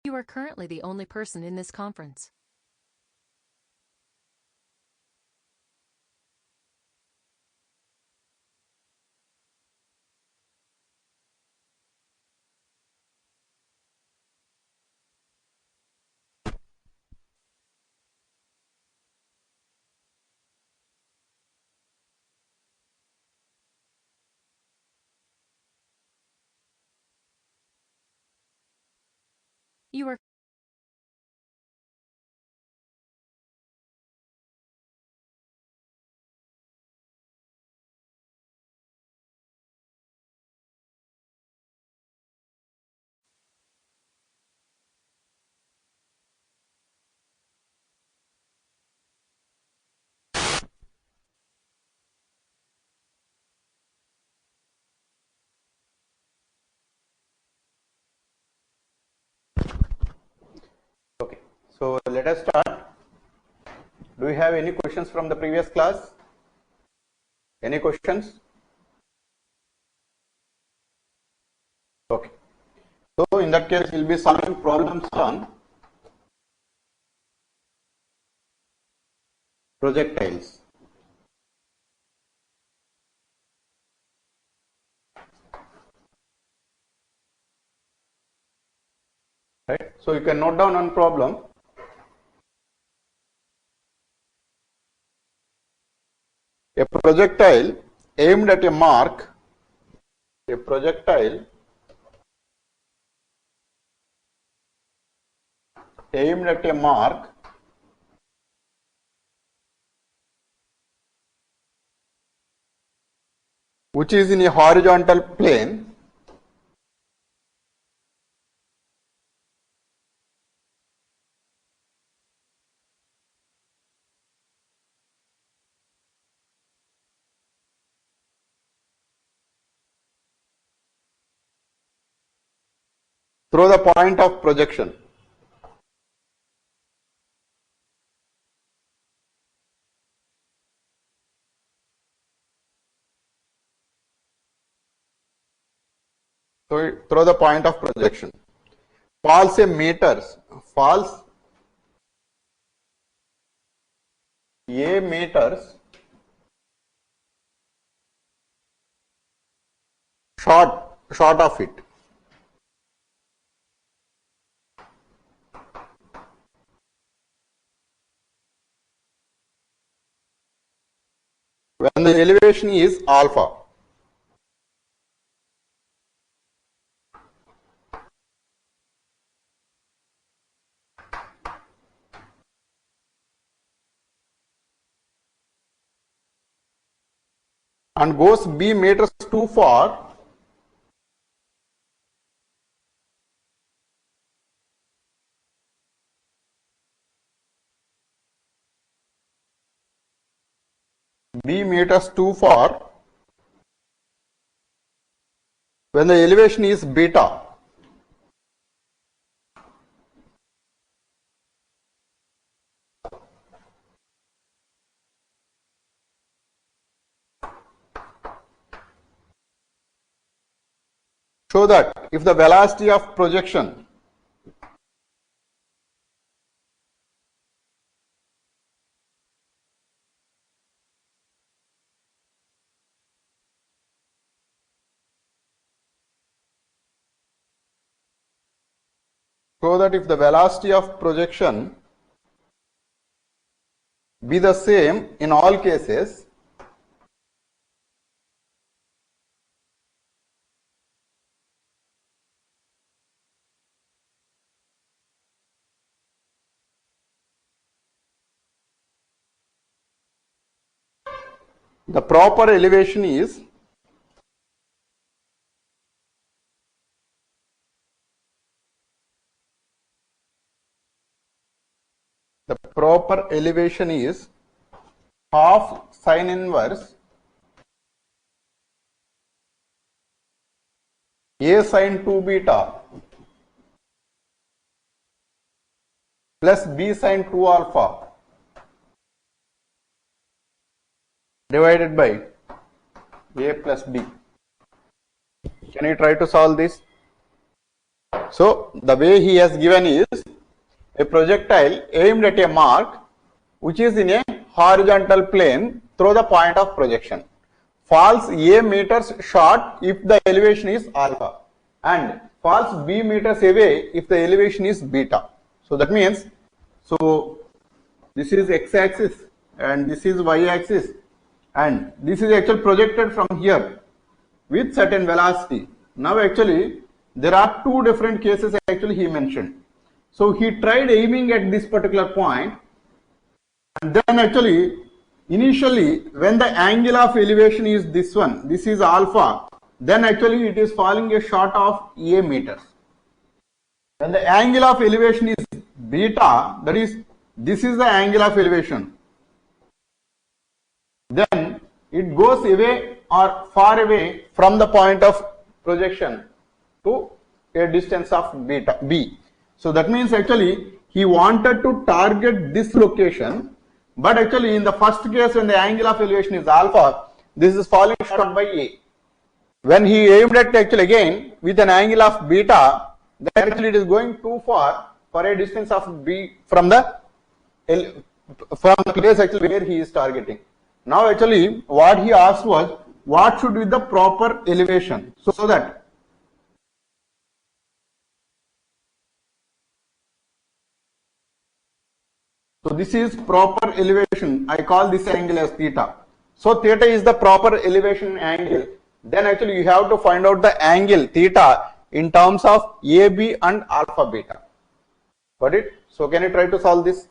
You are currently the only person in this conference. You are Okay, so let us start. Do you have any questions from the previous class? Any questions? Okay, so in that case, we'll be solving problems on projectiles. Right, so you can note down one problem. A projectile aimed at a mark, a projectile aimed at a mark which is in a horizontal plane through the point of projection. So through the point of projection. Falls a meters, falls a meters short of it. When the elevation is alpha. And goes b meters too far, b meters too far when the elevation is beta. So that if the velocity of projection be the same in all cases, the proper elevation is half sine inverse a sine 2 beta plus b sine 2 alpha divided by a plus b. Can you try to solve this? So the way he has given is a projectile aimed at a mark which is in a horizontal plane through the point of projection, falls a meters short if the elevation is alpha and falls b meters away if the elevation is beta. So that means, so this is x-axis and this is y-axis and this is actually projected from here with certain velocity. Now actually there are two different cases actually he mentioned. So he tried aiming at this particular point, and then actually initially when the angle of elevation is this one, this is alpha, then actually it is falling a short of a meters. When the angle of elevation is beta, that is, this is the angle of elevation, then it goes away or far away from the point of projection to a distance of beta b. So that means actually he wanted to target this location, but actually in the first case when the angle of elevation is alpha, this is falling short by a. When he aimed at actually again with an angle of beta, then actually it is going too far for a distance of b from the place actually where he is targeting. Now actually what he asked was what should be the proper elevation, so that so this is proper elevation. I call this angle as theta. So theta is the proper elevation angle. Then actually you have to find out the angle theta in terms of AB and alpha beta. Got it? So can you try to solve this?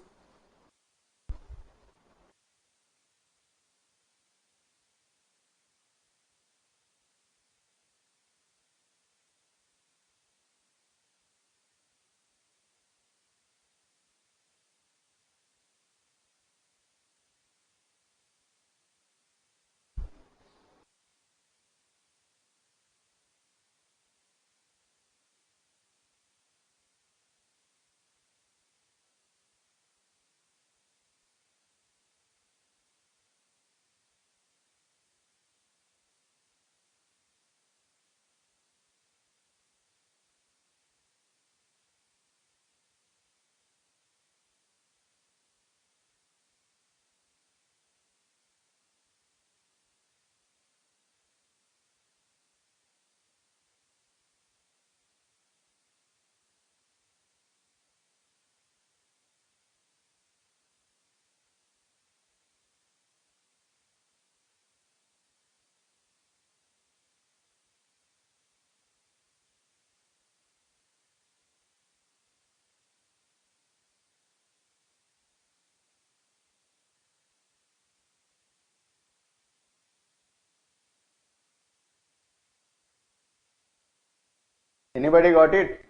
Anybody got it?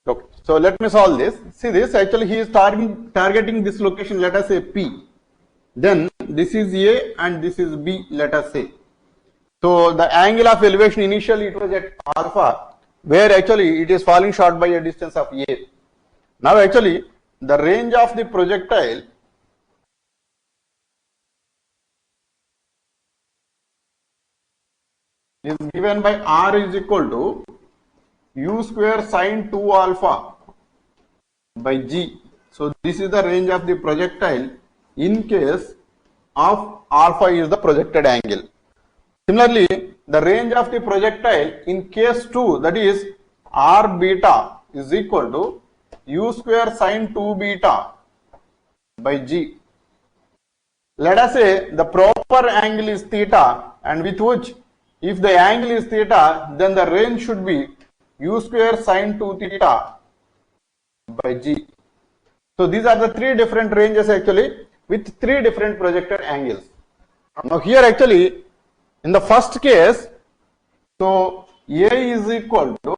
Okay. So let me solve this. See this, actually he is targeting this location, let us say P. Then this is A and this is B, let us say. So the angle of elevation initially it was at alpha, where actually it is falling short by a distance of A. Now actually the range of the projectile is given by R is equal to U square sine 2 alpha by G. So this is the range of the projectile in case of alpha is the projected angle. Similarly, the range of the projectile in case 2, that is R beta is equal to U square sine 2 beta by G. Let us say the proper angle is theta, and with which If the angle is theta, then the range should be u square sine 2 theta by g. So these are the three different ranges actually with three different projected angles. Now here actually in the first case, so A is equal to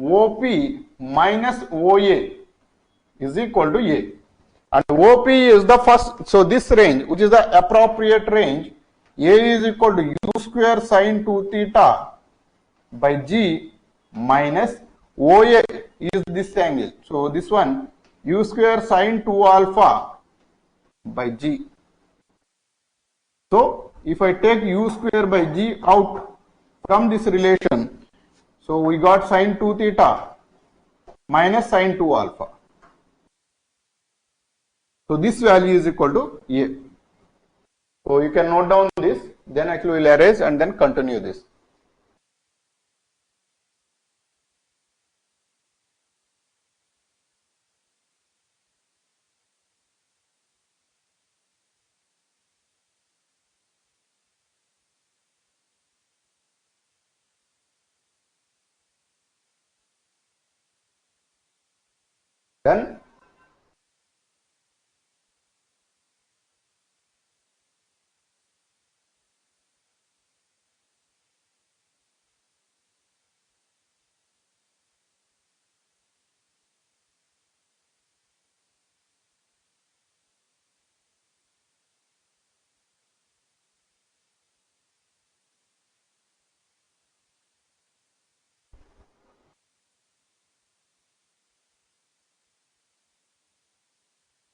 OP minus OA is equal to A. And OP is the first, so this range, which is the appropriate range, A is equal to u square sine 2 theta by G minus OA is this angle. So this one, u square sine 2 alpha by G. So if I take u square by G out from this relation, so we got sine 2 theta minus sine 2 alpha. So this value is equal to A. So you can note down this, then actually we'll erase and then continue this. Then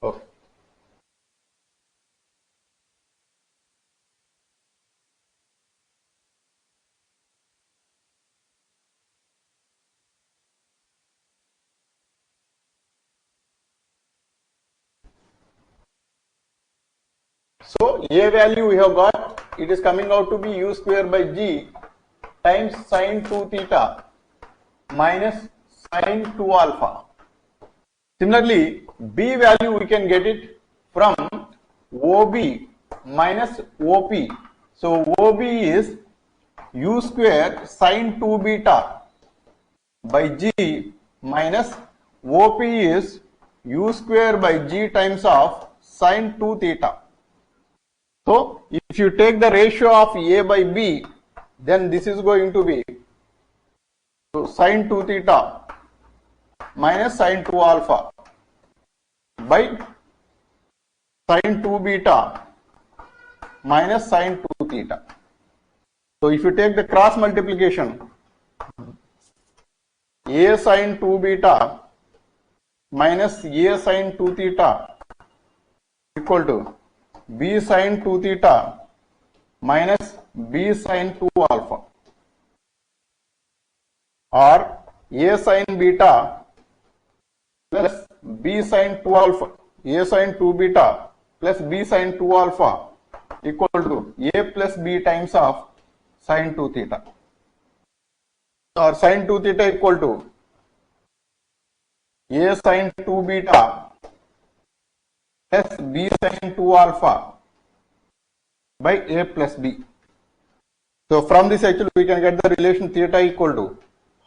okay. So A value we have got, it is coming out to be u square by G times sine 2 theta minus sine 2 alpha. Similarly, B value we can get it from OB minus OP. So OB is u square sine 2 beta by G minus OP is u square by G times of sine 2 theta. So if you take the ratio of A by B, then this is going to be sine 2 theta minus sine 2 alpha by sine 2 beta minus sine 2 theta. So if you take the cross multiplication, A sine 2 beta minus A sine 2 theta equal to B sine 2 theta minus B sine 2 alpha, or A sine beta plus B sine 2 alpha, A sine 2 beta plus B sine 2 alpha equal to A plus B times of sine 2 theta, or sine 2 theta equal to A sine 2 beta plus B sine 2 alpha by A plus B. So from this actually we can get the relation theta equal to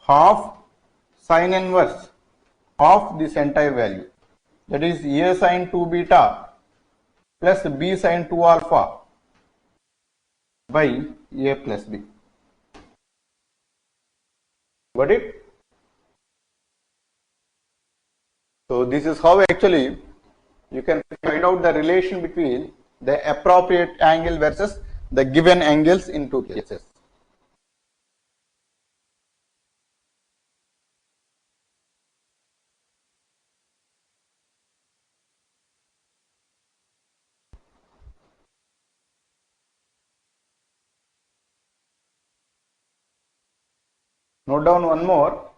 half sine inverse of this entire value, that is A sine 2 beta plus B sine 2 alpha by A plus B. Got it? So this is how actually you can find out the relation between the appropriate angle versus the given angles in two cases. Note down one more.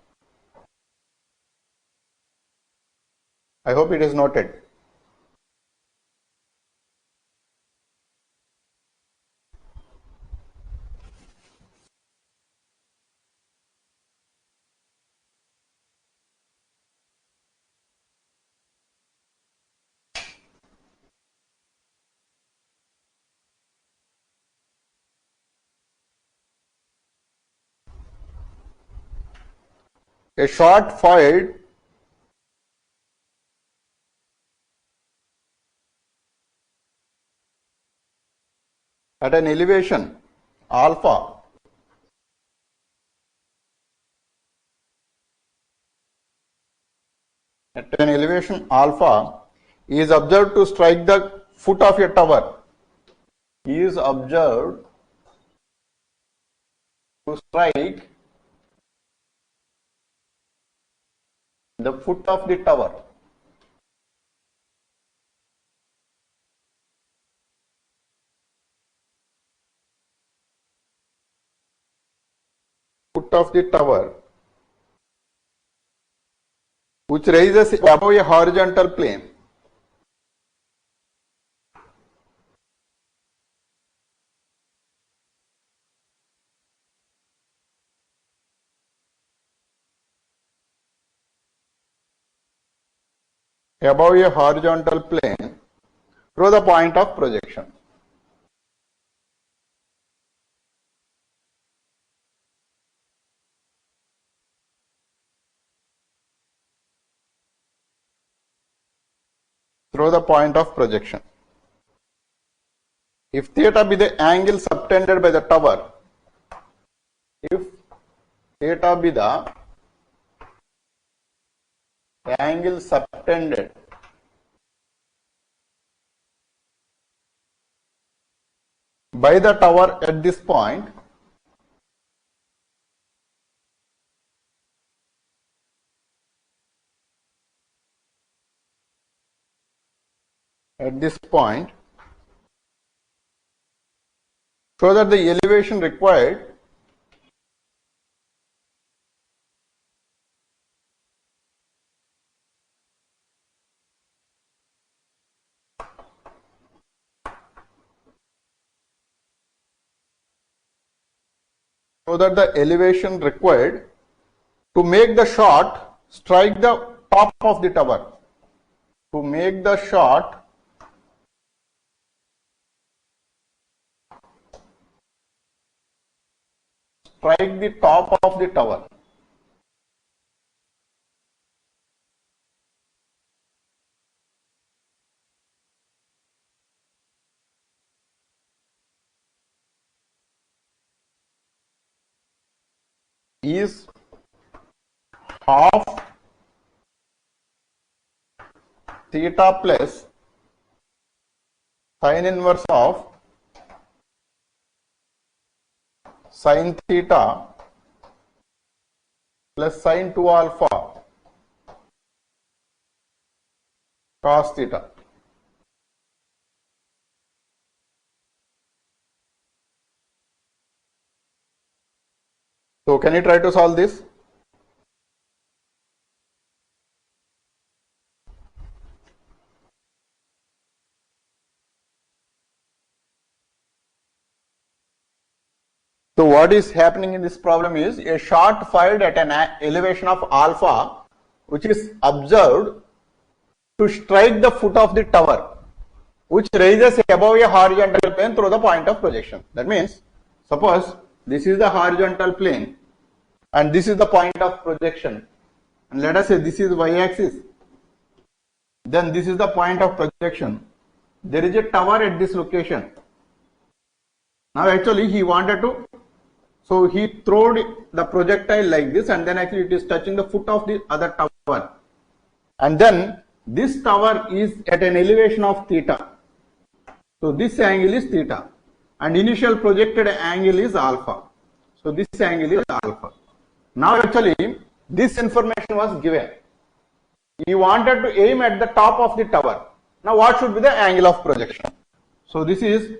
I hope it is noted. a shot fired at an elevation alpha is observed to strike the foot of a tower. Is observed to strike the foot of the tower. Foot of the tower, which rises above a horizontal plane. Above a horizontal plane through the point of projection. Through the point of projection. If theta be the angle subtended by the tower, if theta be the angle subtended by the tower at this point, so that the elevation required to make the shot strike the top of the tower. To make the shot strike the top of the tower. Is half theta plus sin inverse of sin theta plus sin 2 alpha cos theta. So can you try to solve this? So what is happening in this problem is a shot fired at an elevation of alpha, which is observed to strike the foot of the tower, which rises above a horizontal plane through the point of projection. That means, suppose this is the horizontal plane and this is the point of projection, and let us say this is y-axis, then this is the point of projection. There is a tower at this location. Now actually he wanted to, so he threw the projectile like this, and then actually it is touching the foot of the other tower, and then this tower is at an elevation of theta. So this angle is theta, and initial projected angle is alpha. So this angle is alpha. Now actually this information was given. He wanted to aim at the top of the tower. Now what should be the angle of projection? So this is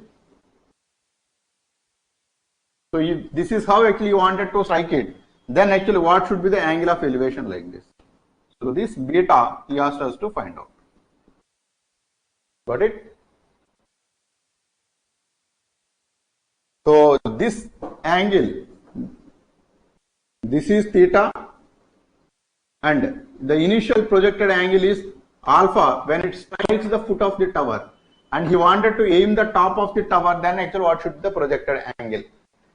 how actually you wanted to strike it. Then actually what should be the angle of elevation like this? So this beta he asked us to find out. Got it? So this angle, this is theta, and the initial projected angle is alpha when it strikes the foot of the tower, and he wanted to aim the top of the tower. Then actually what should be the projected angle?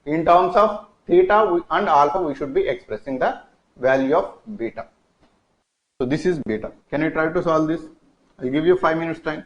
In terms of theta and alpha, we should be expressing the value of beta. So this is beta. Can you try to solve this? I'll give you 5 minutes time.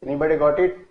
Anybody got it?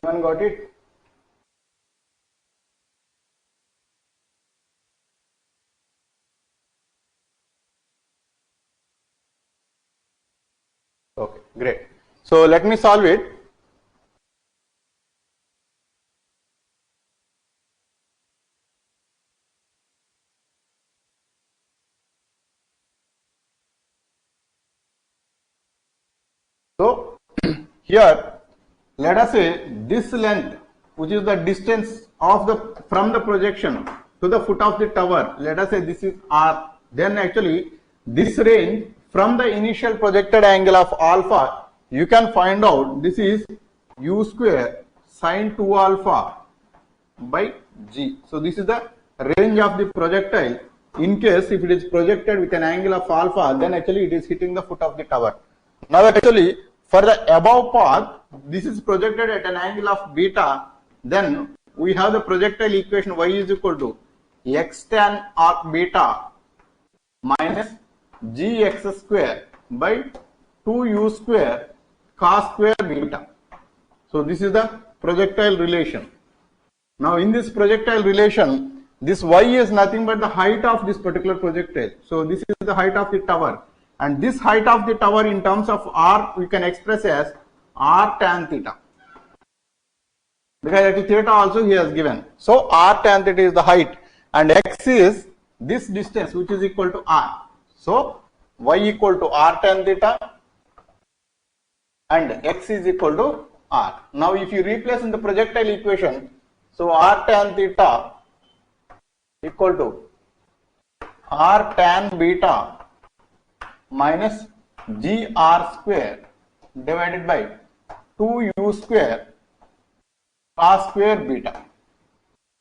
Anyone got it? Okay, great. So let me solve it. So here, let us say this length, which is the distance of the from the projection to the foot of the tower, let us say this is r. Then actually this range from the initial projected angle of alpha, you can find out this is u square sine 2 alpha by g. So this is the range of the projectile. In case if it is projected with an angle of alpha, then actually it is hitting the foot of the tower. Now actually for the above path, this is projected at an angle of beta, then we have the projectile equation y is equal to x tan arc beta minus gx square by 2u square cos square beta. So this is the projectile relation. Now in this projectile relation, this y is nothing but the height of this particular projectile. So this is the height of the tower, and this height of the tower in terms of r we can express as r tan theta, because at theta also he has given. So r tan theta is the height, and x is this distance which is equal to r. So y equal to r tan theta and x is equal to r. Now if you replace in the projectile equation, so r tan theta equal to r tan beta minus gr square divided by 2u square cos square beta.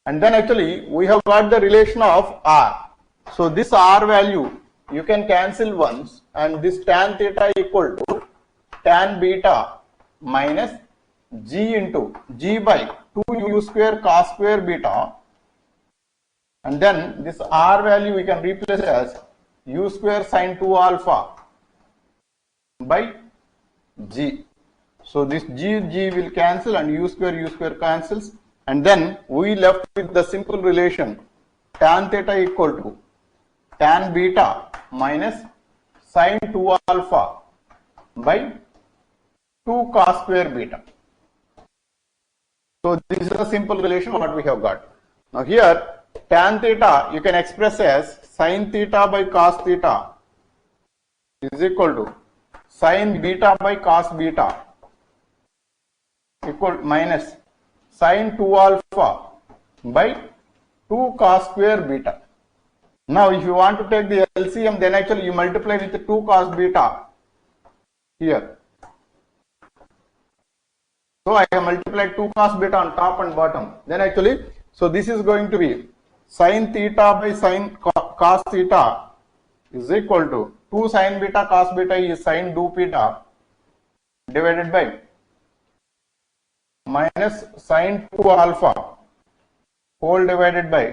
And then actually we have got the relation of r. So this r value you can cancel once, and this tan theta equal to tan beta minus g into g by 2u square cos square beta, and then this r value we can replace as u square sin 2 alpha by g. So this g will cancel and u square cancels, and then we left with the simple relation tan theta equal to tan beta minus sin 2 alpha by 2 cos square beta. So this is a simple relation what we have got. Now here tan theta you can express as sin theta by cos theta is equal to sin beta by cos beta equal minus sin 2 alpha by 2 cos square beta. Now if you want to take the LCM, then actually you multiply with 2 cos beta here. So I have multiplied 2 cos beta on top and bottom. Then actually, so this is going to be sin theta by sin cos theta is equal to 2 sin beta cos beta is sin 2 beta divided by minus sin 2 alpha whole divided by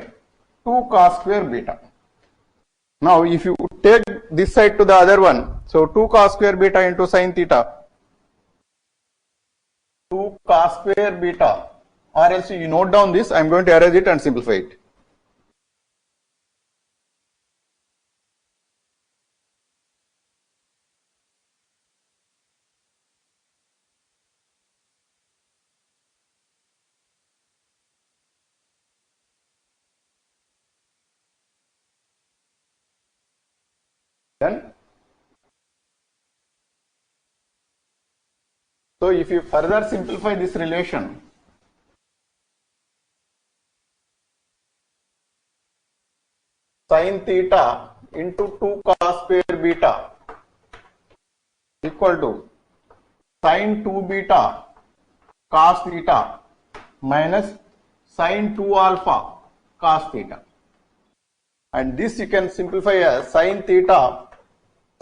2 cos square beta. Now if you take this side to the other one, so 2 cos square beta into sin theta, 2 cos square beta, or else you note down this, I am going to erase it and simplify it. Then, so if you further simplify this relation, sin theta into 2 cos square beta equal to sin 2 beta cos theta minus sin 2 alpha cos theta. And this you can simplify as sin theta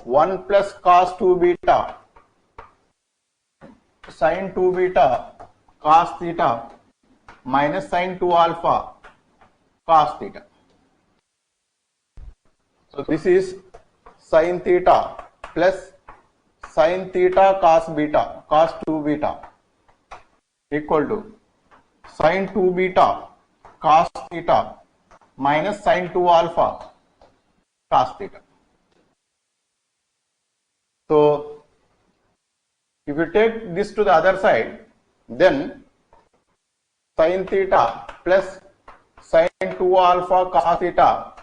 1 plus cos 2 beta sin 2 beta cos theta minus sin 2 alpha cos theta. So this is sin theta plus sin theta cos beta cos 2 beta equal to sin 2 beta cos theta minus sin 2 alpha cos theta. So if you take this to the other side, then sin theta plus sin 2 alpha cos theta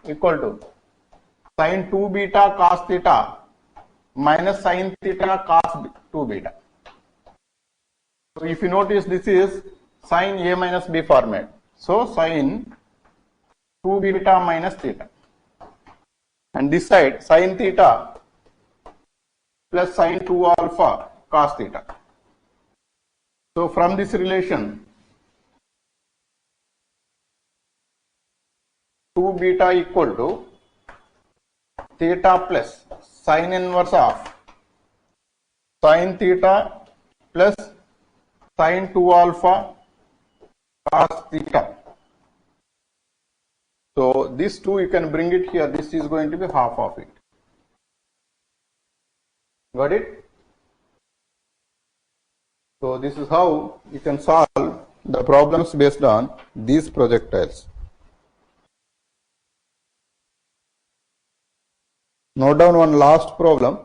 equal to sin 2 beta cos theta minus sin theta cos 2 beta. So if you notice, this is sin A minus B format. So sin 2 beta minus theta, and this side sin theta plus sin 2 alpha cos theta. So from this relation, 2 beta equal to theta plus sin inverse of sin theta plus sin 2 alpha cos theta. So this 2 you can bring it here, this is going to be half of it. Got it? So this is how you can solve the problems based on these projectiles. Note down one last problem.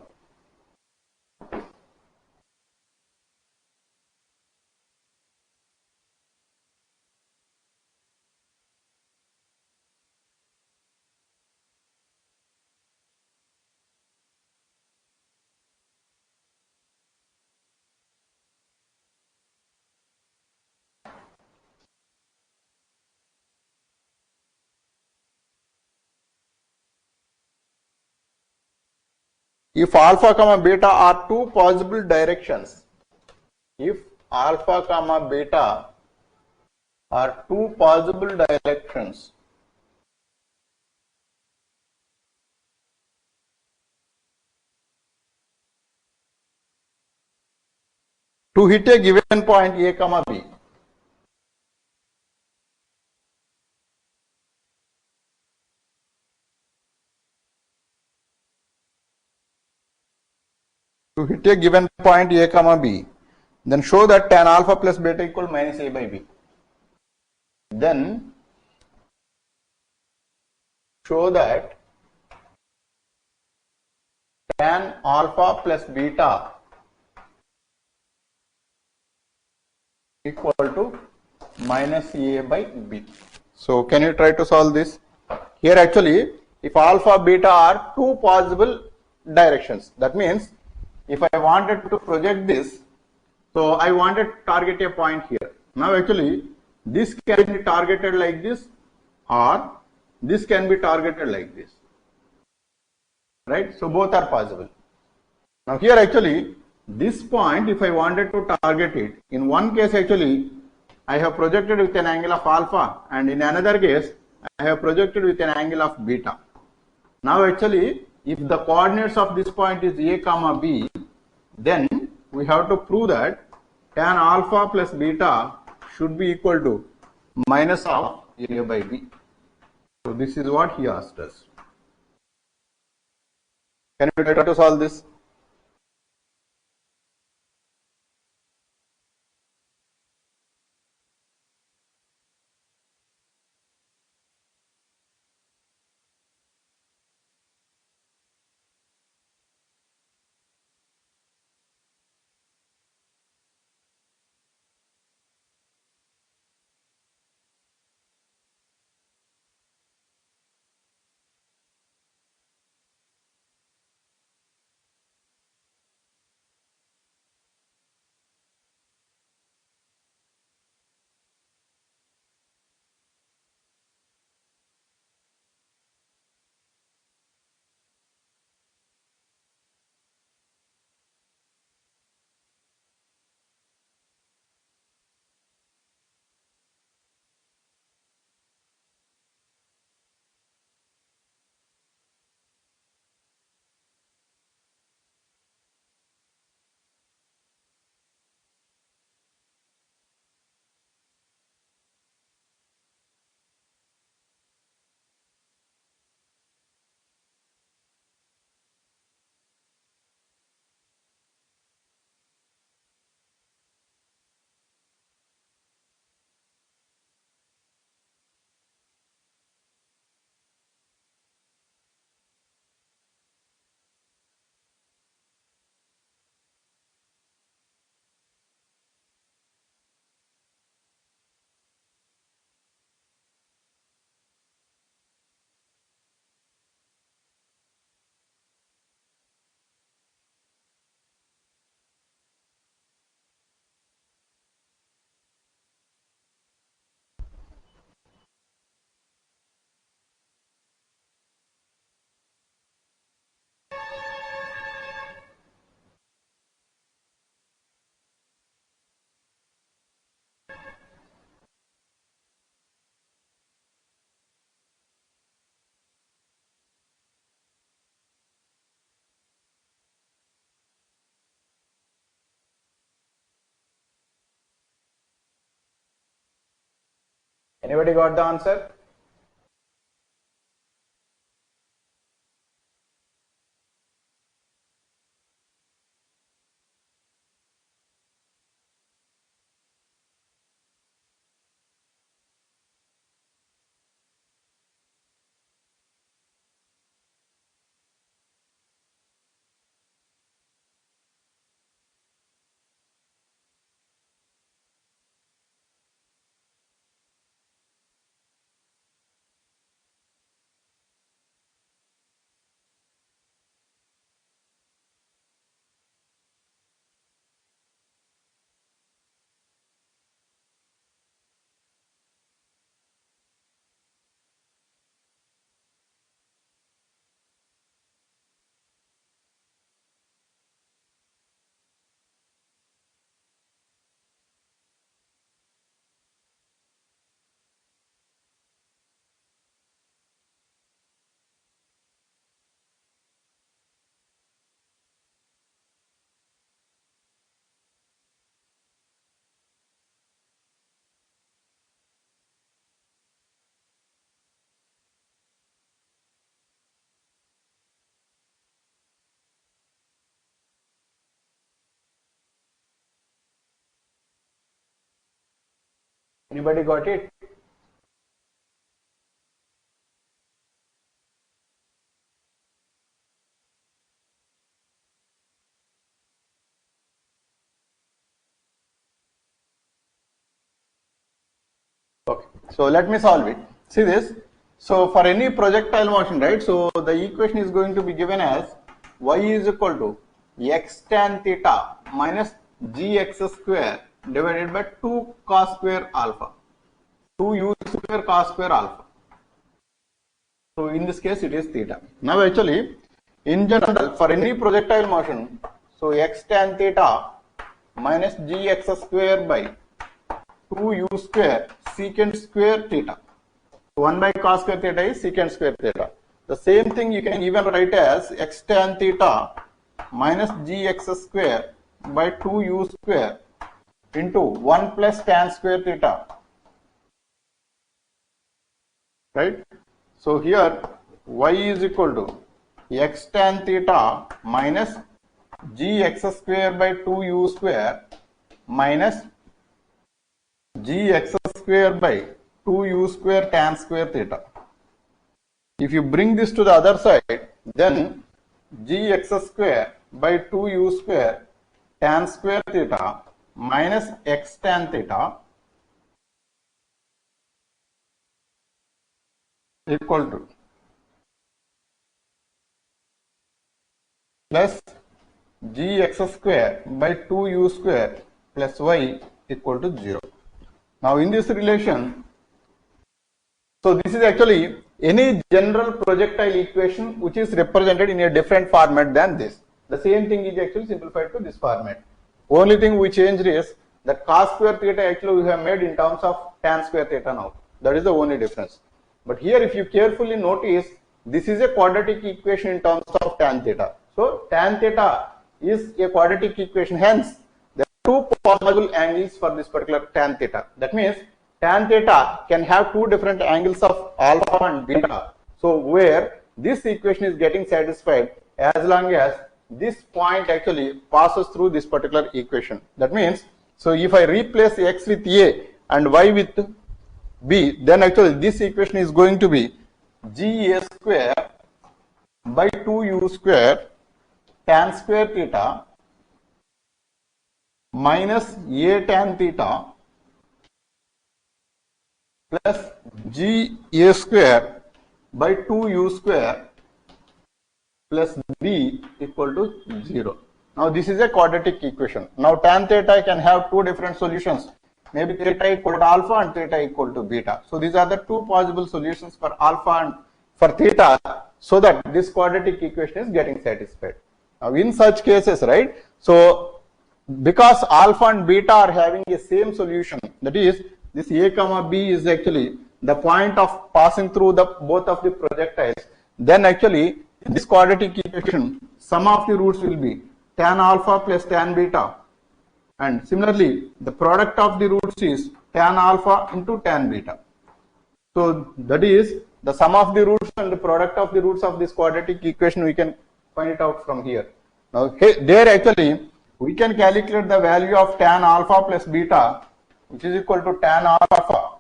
If alpha comma beta are two possible directions, if alpha comma beta are two possible directions, to hit a given point A comma B, to hit a given point A comma B, then show that tan alpha plus beta equal minus A by B. Then show that tan alpha plus beta equal to minus A by B. So can you try to solve this? Here actually, if alpha beta are two possible directions, that means if I wanted to project this, so I wanted to target a point here. Now actually this can be targeted like this, or this can be targeted like this, right? So both are possible. Now here actually this point, if I wanted to target it, in one case actually I have projected with an angle of alpha, and in another case I have projected with an angle of beta. Now actually if the coordinates of this point is A comma B, then we have to prove that tan alpha plus beta should be equal to minus of A by B. So this is what he asked us. Can you try to solve this? Anybody got the answer? Anybody got it? Okay, so let me solve it. See this. So for any projectile motion, right? So the equation is going to be given as y is equal to x tan theta minus gx square divided by 2 cos square alpha. 2 u square cos square alpha. So in this case, it is theta. Now actually, in general, for any projectile motion, so x tan theta minus gx square by 2 u square secant square theta. 1 by cos square theta is secant square theta. The same thing you can even write as x tan theta minus gx square by 2 u square into 1 plus tan square theta. Right? So here y is equal to x tan theta minus gx square by 2 u square minus gx square by 2 u square tan square theta. If you bring this to the other side, then gx square by 2 u square tan square theta minus x tan theta equal to plus gx square by 2 u square plus y equal to 0. Now in this relation, so this is actually any general projectile equation which is represented in a different format than this. The same thing is actually simplified to this format. Only thing we changed is that cos square theta actually we have made in terms of tan square theta now. That is the only difference. But here if you carefully notice, this is a quadratic equation in terms of tan theta. So tan theta is a quadratic equation. Hence, there are two possible angles for this particular tan theta. That means tan theta can have two different angles of alpha and beta. So where this equation is getting satisfied as long as this point actually passes through this particular equation. That means, so if I replace x with a and y with b, then actually this equation is going to be ga square by 2u square tan square theta minus a tan theta plus g a square by 2u square plus b equal to 0. Now this is a quadratic equation. Now tan theta can have two different solutions. Maybe theta equal to alpha and theta equal to beta. So these are the two possible solutions for alpha and for theta, so that this quadratic equation is getting satisfied. Now in such cases, right, so because alpha and beta are having the same solution, that is this a comma b is actually the point of passing through the both of the projectiles, then actually this quadratic equation sum of the roots will be tan alpha plus tan beta, and similarly the product of the roots is tan alpha into tan beta. So that is the sum of the roots and the product of the roots of this quadratic equation, we can find it out from here. Now there actually we can calculate the value of tan alpha plus beta, which is equal to tan alpha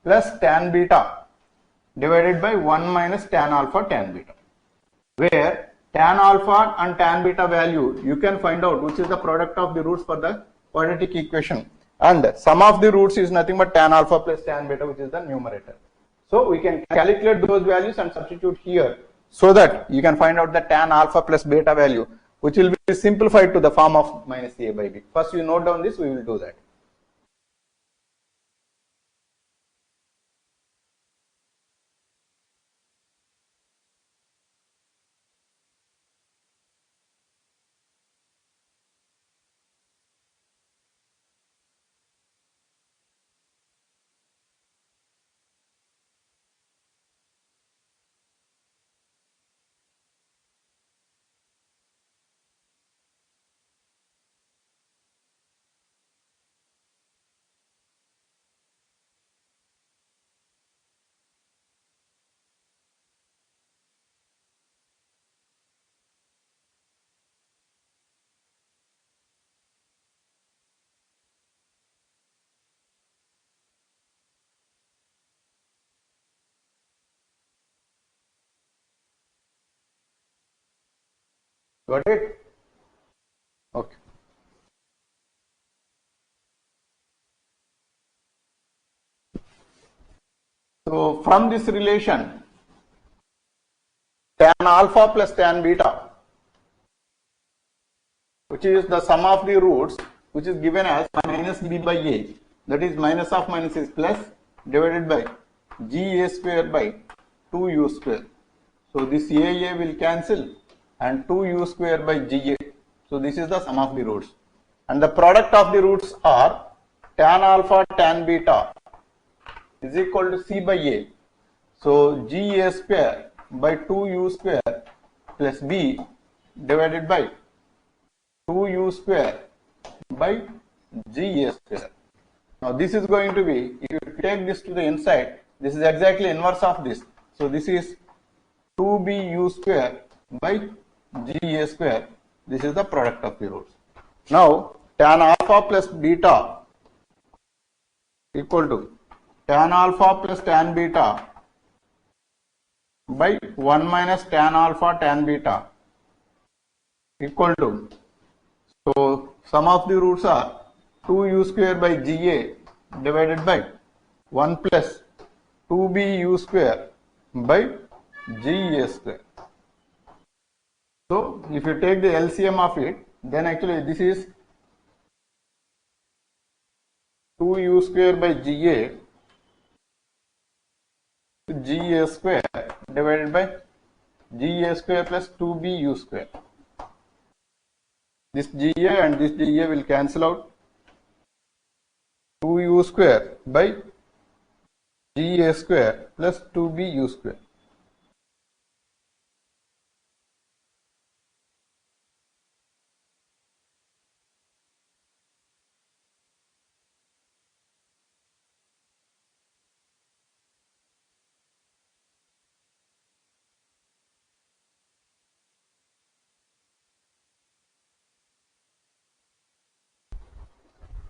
plus tan beta divided by 1 minus tan alpha tan beta, where tan alpha and tan beta value you can find out, which is the product of the roots for the quadratic equation, and sum of the roots is nothing but tan alpha plus tan beta, which is the numerator. So we can calculate those values and substitute here, so that you can find out the tan alpha plus beta value, which will be simplified to the form of minus a by b. First you note down this, we will do that. Got it? Okay. So from this relation, tan alpha plus tan beta, which is the sum of the roots, which is given as minus b by a, that is minus of minus is plus divided by ga square by 2u square. So this a will cancel and 2u square by ga. So this is the sum of the roots. And the product of the roots are tan alpha tan beta is equal to c by a. So ga square by 2u square plus b divided by 2u square by ga square. Now this is going to be, if you take this to the inside, this is exactly inverse of this. So this is 2bu square by ga square. This is the product of the roots. Now tan alpha plus beta equal to tan alpha plus tan beta by 1 minus tan alpha tan beta equal to, so sum of the roots are 2u square by ga divided by 1 plus 2bu square by ga square. So if you take the LCM of it, then actually this is 2u square by ga square divided by ga square plus 2bu square. This ga and this ga will cancel out. 2u square by ga square plus 2bu square.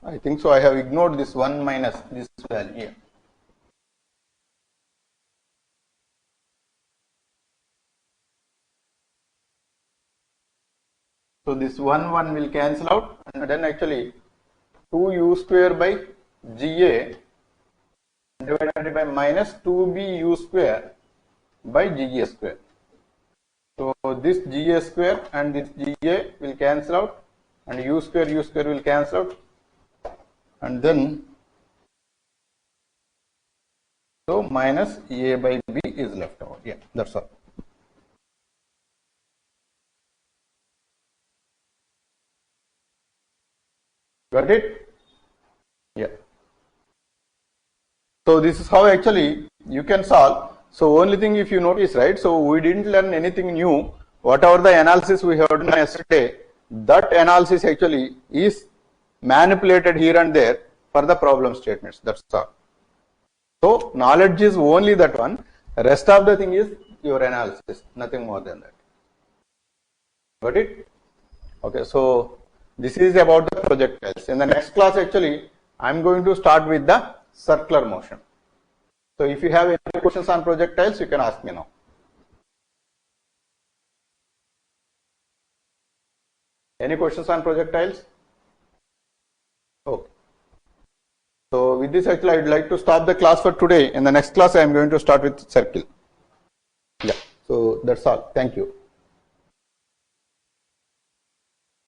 I think so. I have ignored this 1 minus this value here. So this 1 will cancel out, and then actually 2u square by ga divided by minus 2bu square by ga square. So this ga square and this ga will cancel out, and u square will cancel out, and then so minus a by b is left out. Yeah, that's all. Got it? Yeah. So this is how actually you can solve. So only thing, if you notice, right, so we didn't learn anything new. Whatever the analysis we have done yesterday, that analysis actually is manipulated here and there for the problem statements. That's all. So knowledge is only that one. Rest of the thing is your analysis, nothing more than that. Got it? Okay, so this is about the projectiles. In the next class, actually, I am going to start with the circular motion. So if you have any questions on projectiles, you can ask me now. Any questions on projectiles? Okay. So with this, actually, I would like to stop the class for today. In the next class, I am going to start with circle. Yeah. So that's all. Thank you.